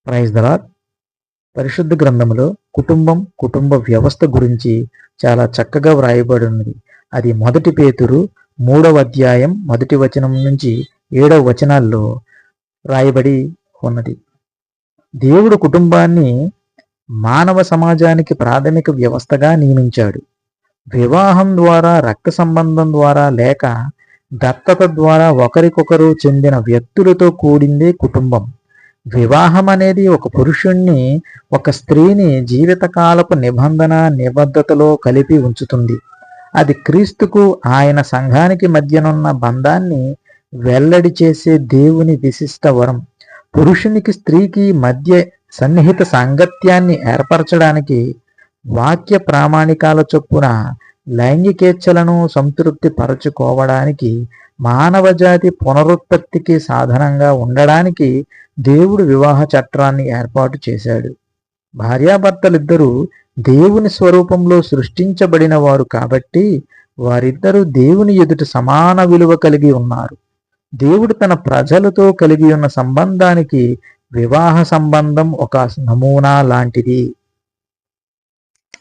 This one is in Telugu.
Praise the lord. పరిశుద్ధ గ్రంథములో కుటుంబ వ్యవస్థ గురించి చాలా చక్కగా వ్రాయబడి ఉన్నది. అది 1 పేతురు 3వ అధ్యాయం 1వ వచనం నుంచి 7వ వచనాల్లో రాయబడి ఉన్నది. దేవుడు కుటుంబాన్ని మానవ సమాజానికి ప్రాథమిక వ్యవస్థగా నియమించాడు. వివాహం ద్వారా, రక్త సంబంధం ద్వారా లేక దత్తత ద్వారా ఒకరికొకరు చెందిన వ్యక్తులతో కూడిందే కుటుంబం. వివాహం అనేది ఒక పురుషుణ్ణి, ఒక స్త్రీని జీవితకాలపు నిబద్ధతలో కలిపి ఉంచుతుంది. అది క్రీస్తుకు, ఆయన సంఘానికి మధ్యనున్న బంధాన్ని వెల్లడి చేసే దేవుని విశిష్ట వరం. పురుషునికి, స్త్రీకి మధ్య సన్నిహిత సాంగత్యాన్ని ఏర్పరచడానికి, వాక్య ప్రామాణికాల చొప్పున లైంగికేచ్ఛలను సంతృప్తి పరచుకోవడానికి, మానవజాతి పునరుత్పత్తికి సాధనంగా ఉండడానికి దేవుడు వివాహ చట్టాన్ని ఏర్పాటు చేశాడు. భార్యాభర్తలిద్దరూ దేవుని స్వరూపంలో సృష్టించబడిన వారు కాబట్టి వారిద్దరూ దేవుని ఎదుట సమాన విలువ కలిగి ఉన్నారు. దేవుడు తన ప్రజలతో కలిగి ఉన్న సంబంధానికి వివాహ సంబంధం ఒక నమూనా లాంటిది.